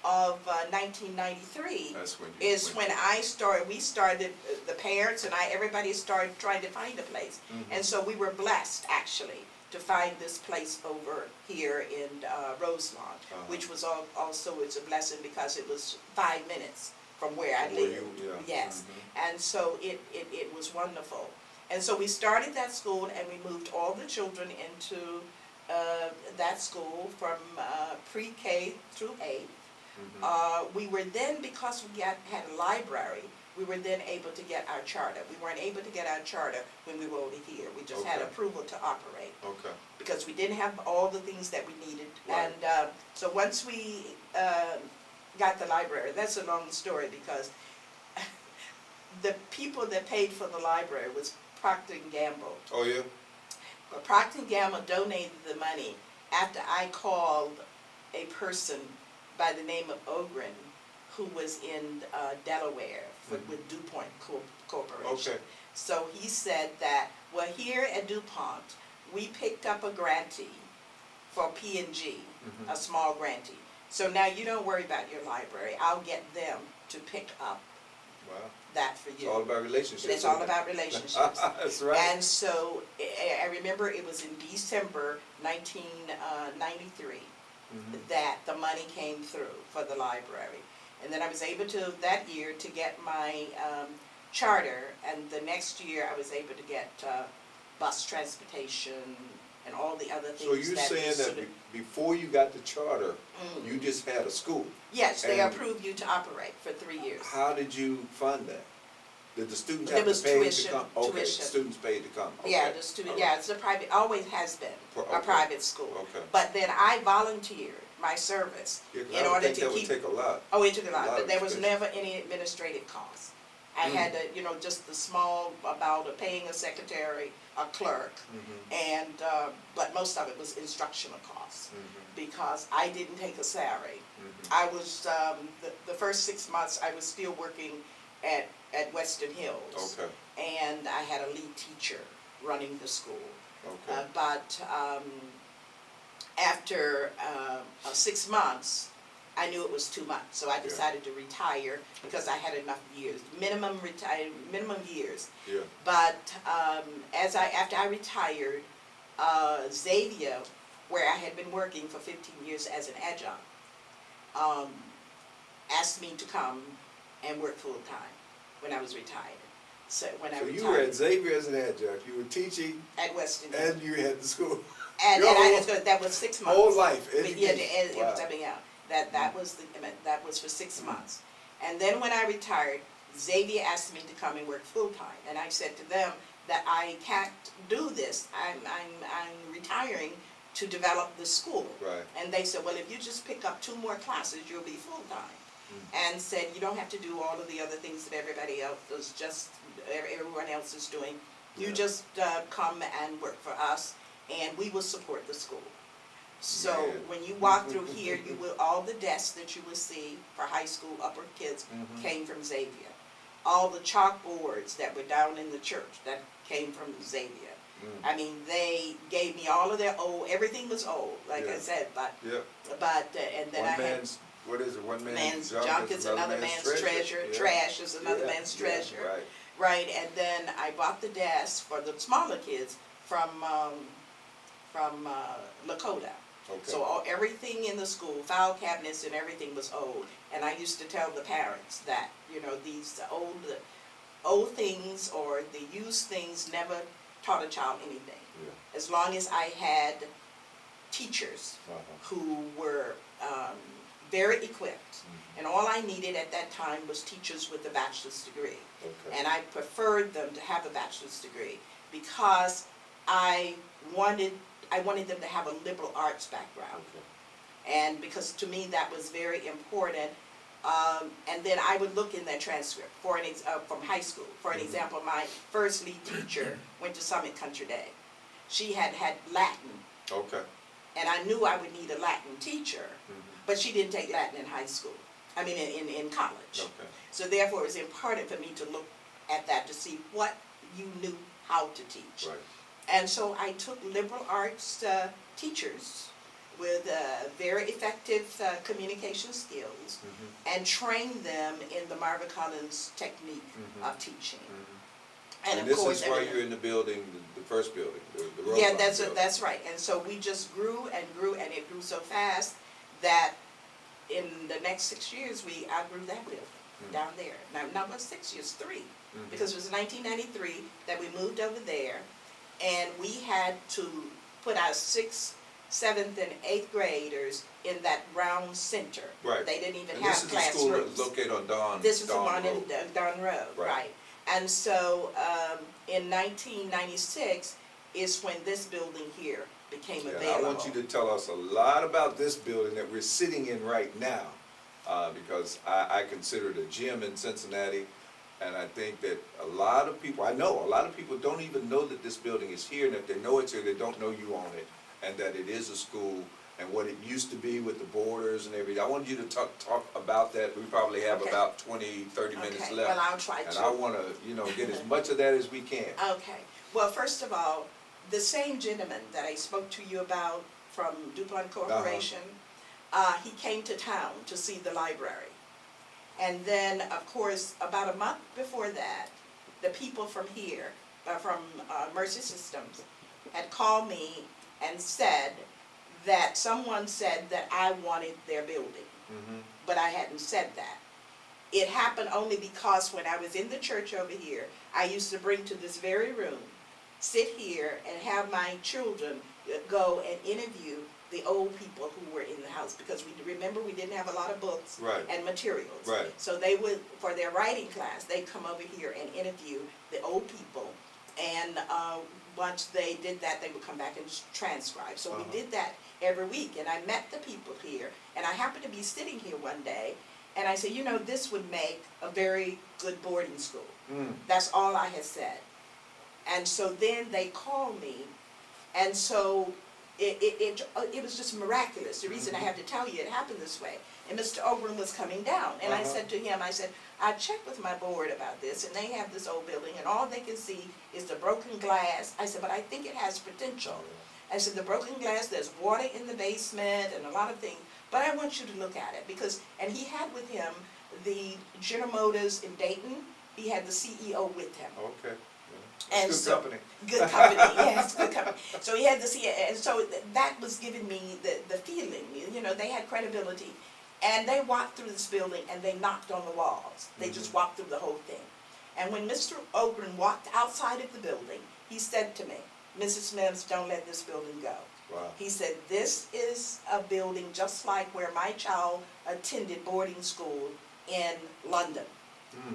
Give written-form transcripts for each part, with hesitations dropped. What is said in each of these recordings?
of 1993 That's when we started, the parents and everybody started trying to find a place. And so we were blessed, actually, to find this place over here in Roselawn, which was also it's a blessing because it was 5 minutes from where I lived. Yes. And so it was wonderful. And so we started that school, and we moved all the children into that school from pre-K through 8. We were then, because we had a library, we were then able to get our charter. We weren't able to get our charter when we were over here. We just had approval to operate. Because we didn't have all the things that we needed. Right. And so once we got the library, that's a long story, because the people that paid for the library was Procter & Gamble. Oh, yeah? But Procter & Gamble donated the money after I called a person by the name of Ogren, who was in Delaware with DuPont Corporation. So he said that, well, here at DuPont, we picked up a grantee for P&G, a small grantee. So now you don't worry about your library. I'll get them to pick up that for you. It's all about relationships. It's all about relationships. That's right. And so I remember it was in December 1993 that the money came through for the library. And then I was able to, that year, to get my charter, and the next year I was able to get bus transportation and all the other things. So you're saying that before you got the charter, you just had a school? Yes, they approved you to operate for 3 years. How did you fund that? Did the students have to pay to come? Okay, tuition. Students paid to come. Okay. Yeah, the student. Yeah, it's a private. Always has been a private school. Okay. But then I volunteered my service in order to keep. That would take a lot. Oh, it took a lot, but there was never any administrative costs. I had to, just the small amount of paying a secretary, a clerk, and but most of it was instructional costs because I didn't take a salary. I was the first 6 months I was still working at Western Hills, and I had a lead teacher running the school. But after 6 months, I knew it was too much, so I decided to retire because I had enough years, minimum years. But after I retired, Xavier, where I had been working for 15 years as an adjunct, asked me to come and work full time when I was retired. So you were at Xavier as an adjunct. You were teaching at Weston Hill. And you had the school. And that was 6 months. Whole life. That was for 6 months. And then when I retired, Xavier asked me to come and work full time, and I said to them that I can't do this. I'm retiring to develop the school. And they said, well, if you just pick up 2 more classes, you'll be full time. And said you don't have to do all of the other things that everybody else does, just everyone else is doing. You just come and work for us, and we will support the school. So when you walk through here, you will all the desks that you will see for high school upper kids came from Xavier. All the chalkboards that were down in the church that came from Xavier. I mean, they gave me all of their old. Everything was old, like I said. But and then I had. What is it? One man's junk is another man's treasure. Trash is another man's treasure. Right. And then I bought the desk for the smaller kids from Lakota. So everything in the school, file cabinets and everything was old. And I used to tell the parents that, these old things or the used things never taught a child anything. As long as I had teachers who were very equipped. And all I needed at that time was teachers with a bachelor's degree. And I preferred them to have a bachelor's degree because I wanted them to have a liberal arts background. And because to me that was very important. And then I would look in their transcript from high school. For an example, my first lead teacher went to Summit Country Day. She had Latin. And I knew I would need a Latin teacher, but she didn't take Latin in high school. I mean, in college. So therefore, it was important for me to look at that to see what you knew how to teach. And so I took liberal arts teachers with very effective communication skills and train them in the Marvin Collins technique of teaching. And of this course, is why you're in the building, the first building, the Rosemont yeah, building. that's right. And so we just grew, and it grew so fast that in the next 6 years, we outgrew that building down there. Now what's 6 years? 3. Because it was 1993 that we moved over there, and we had to put our 6th, 7th, and 8th graders in that round center. Right. They didn't even And have this is the classrooms. school that's located on Don This is the Don one in Road. Don Road, Right. right. And so in 1996 is when this building here became Yeah, available. I want you to tell us a lot about this building that we're sitting in right now, because I consider it a gym in Cincinnati, and I think that a lot of people, I know a lot of people don't even know that this building is here, and if they know it's here, they don't know you own it, and that it is a school, and what it used to be with the borders and everything. I wanted you to talk about that. We probably have Okay. about 20, 30 minutes Okay, left. well, I'll try And to. I want to, get as much of that as we can. Okay, well, first of all, the same gentleman that I spoke to you about from DuPont Corporation, he came to town to see the library. And then, of course, about a month before that, the people from here, from Mercy Systems, had called me and said that someone said that I wanted their building, but I hadn't said that. It happened only because when I was in the church over here, I used to bring to this very room, sit here and have my children go and interview the old people who were in the house, because remember we didn't have a lot of books Right. and materials. Right. So they would, for their writing class, they'd come over here and interview the old people, and once they did that, they would come back and transcribe. So we did that every week, and I met the people here, and I happened to be sitting here one day, and I said, this would make a very good boarding school. That's all I had said. And so then they called me, and so it was just miraculous. The reason I have to tell you it happened this way. And Mr. Ogren was coming down, and I said to him, I checked with my board about this, and they have this old building, and all they can see is the broken glass. I said, but I think it has potential. I said, the broken glass, there's water in the basement and a lot of things, but I want you to look at it, because, and he had with him the General Motors in Dayton. He had the CEO with him. Okay. And Good so- company. Good company, yes, good company. So he had the CEO, and so that was giving me the feeling, they had credibility. And they walked through this building and they knocked on the walls. They just walked through the whole thing. And when Mr. Ogren walked outside of the building, he said to me, Mrs. Mims, don't let this building go. Wow. He said, this is a building just like where my child attended boarding school in London.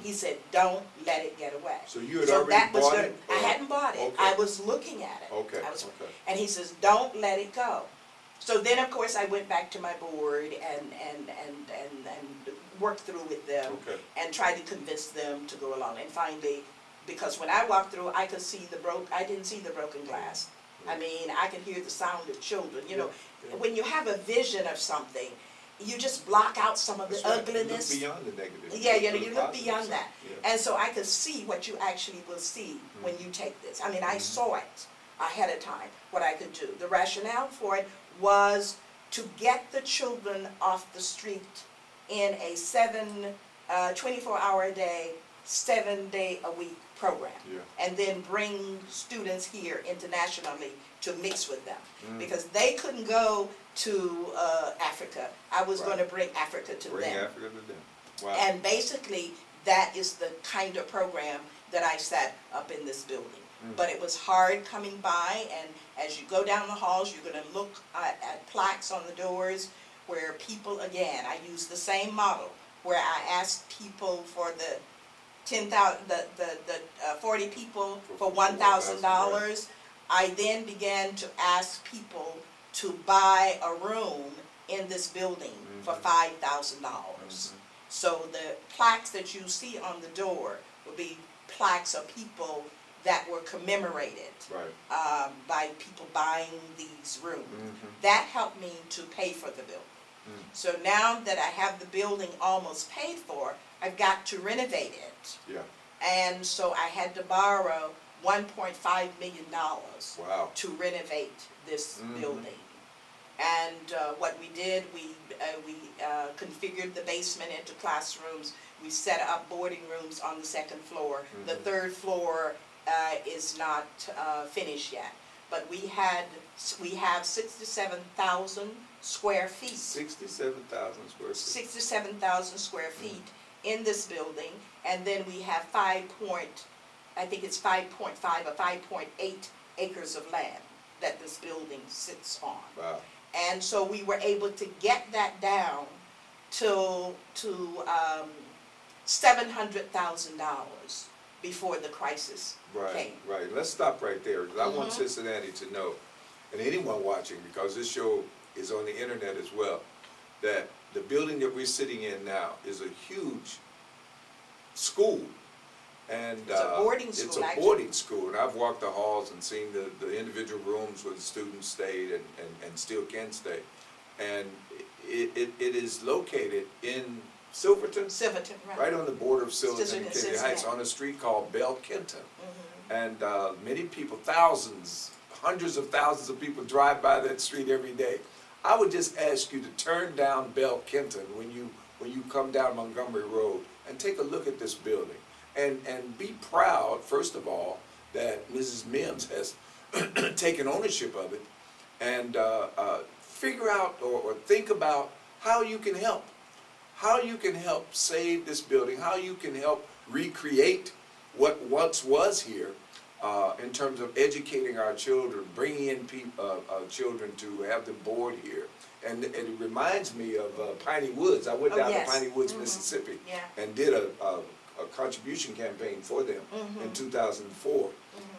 He said, don't let it get away. So you had already bought it? I hadn't bought it. Okay. I was looking at it. Okay, I was, okay. And he says, don't let it go. So then, of course, I went back to my board and worked through with them. Okay. And tried to convince them to go along. And finally, because when I walked through, I could see I didn't see the broken glass. I mean, I could hear the sound of children. When you have a vision of something, you just block out some of the That's right. ugliness. You look beyond the negative. Yeah, to you the look positive beyond side. that. Yeah. And so I could see what you actually will see when you take this. I mean, I saw it ahead of time, what I could do. The rationale for it was to get the children off the street in a 24-hour-a-day, 7-day-a-week program. Yeah. And then bring students here internationally to mix with them. Because they couldn't go to Africa. I was Right. going to bring Africa to Bring them. Africa to them. Wow. And basically, that is the kind of program that I set up in this building. But it was hard coming by, and as you go down the halls, you're going to look at plaques on the doors where people, again, I use the same model, where I ask people for the 40 people for $1,000. I then began to ask people to buy a room in this building for $5,000. So the plaques that you see on the door will be plaques of people that were commemorated by people buying these rooms. That helped me to pay for the building. So now that I have the building almost paid for, I've got to renovate it. Yeah. And so I had to borrow $1.5 million Wow. to renovate this building. And what we did, we configured the basement into classrooms. We set up boarding rooms on the second floor. Mm-hmm. The third floor is not finished yet. But we have 67,000 square feet. 67,000 square feet. 67,000 square feet in this building, and then we have 5.5 or 5.8 acres of land that this building sits on. Wow. And so we were able to get that down to $700,000 before the crisis came. Right. Let's stop right there, because I want Cincinnati to know, and anyone watching, because this show is on the internet as well, that the building that we're sitting in now is a huge school. And It's a boarding school, it's a actually. boarding school, and I've walked the halls and seen the individual rooms where the students stayed and still can stay. And it is located in Silverton, Silverton, right. right on the border of Silverton and Silverton, Kennedy Heights, Cincinnati. on a street called Bell Kenton. Mm-hmm. And many people, thousands, hundreds of thousands of people drive by that street every day. I would just ask you to turn down Bell Kenton when you come down Montgomery Road and take a look at this building. And be proud, first of all, that Mrs. Mims has taken ownership of it, and figure out or think about how you can help. How you can help save this building, how you can help recreate what once was here in terms of educating our children, bringing in children to have them board here. And it reminds me of Piney Woods. I went down to Piney Woods, Mississippi, and did a contribution campaign for them in 2004.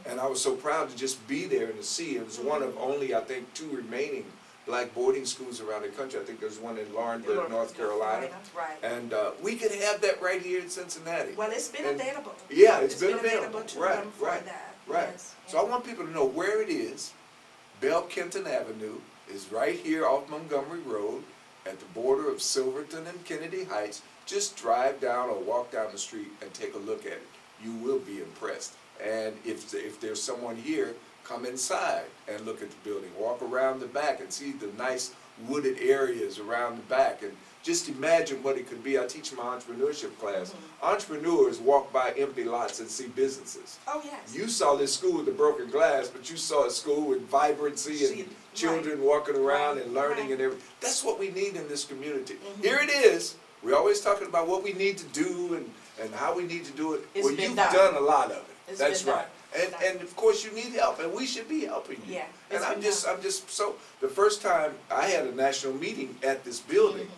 And I was so proud to just be there and to see. It was one of only, I think, 2 remaining black boarding schools around the country. I think there's one in Lawrenceburg, North Carolina. Right. And we could have that right here in Cincinnati. Well, it's been available. Yeah, it's been available. To Right, them for right, that. right. Yes. So I want people to know where it is. Bell Kenton Avenue is right here off Montgomery Road at the border of Silverton and Kennedy Heights. Just drive down or walk down the street and take a look at it. You will be impressed. And if there's someone here, come inside and look at the building. Walk around the back and see the nice wooded areas around the back. And just imagine what it could be. I teach my entrepreneurship class. Entrepreneurs walk by empty lots and see businesses. Oh, yes. You saw this school with the broken glass, but you saw a school with vibrancy and children walking around and learning and everything. That's what we need in this community. Here it is. We're always talking about what we need to do and how we need to do it. It's well, been you've done. done a lot of it. It's That's been right. done. And of course you need help, and we should be helping you. Yeah, And it's I'm been just done. so the first time I had a national meeting at this building,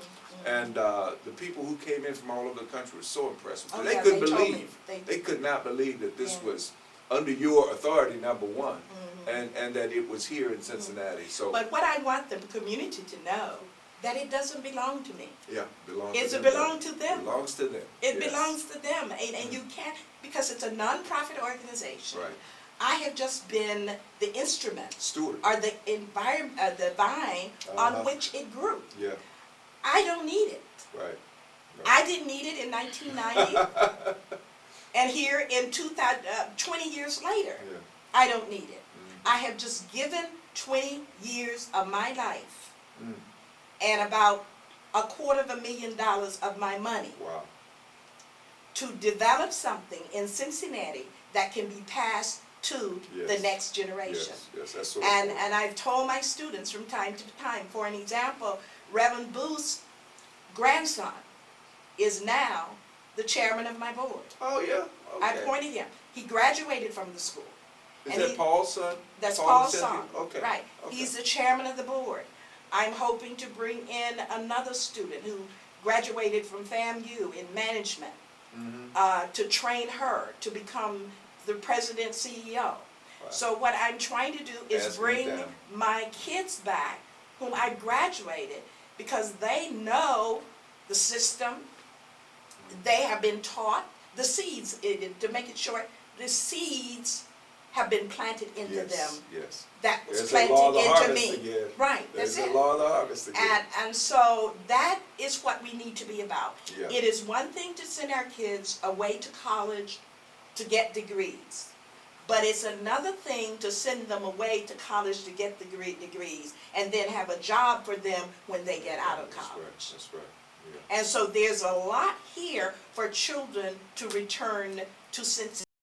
and the people who came in from all over the country were so impressed with it. Oh, They yeah, couldn't they told me. believe. They- They could not believe that this Yeah. was under your authority, number one, and that it was here in Cincinnati. So But what I want the community to know, that it doesn't belong to me. yeah, belongs It to them. belongs to them. Belongs to them. It Yes. belongs to them, and you can't, because it's a nonprofit organization. Right. I have just been the instrument Stewart. or the the vine on which it grew. Yeah. I don't need it. Right. I didn't need it in 1990, and here in 20 years later, Yeah. I don't need it. I have just given 20 years of my life and about $250,000 of my money Wow. to develop something in Cincinnati that can be passed to the Yes. next generation. Yes, that's so And important. I've told my students from time to time, for an example, Reverend Booth's grandson is now the chairman of my board. Oh, yeah, I okay. appointed him. He graduated from the school. Is and that he- Paul's son? That's Paul Paul's Cynthia? son. Okay. Right. Okay. He's the chairman of the board. I'm hoping to bring in another student who graduated from FAMU in management to train her to become the president CEO. Wow. So what I'm trying to do is Ask me bring down. my kids back, whom I graduated, because they know the system. They have been taught the seeds. To make it short, the seeds have been planted into Yes, them. yes. That was There's the law of planted the into harvest me. again. Right, There's that's the it. law of the harvest again. And so that is what we need to be about. Yeah. It is one thing to send our kids away to college to get degrees, But it's another thing to send them away to college to get the degrees and then have a job for them when they get out of college. That's right, yeah. And so there's a lot here for children to return to Cincinnati.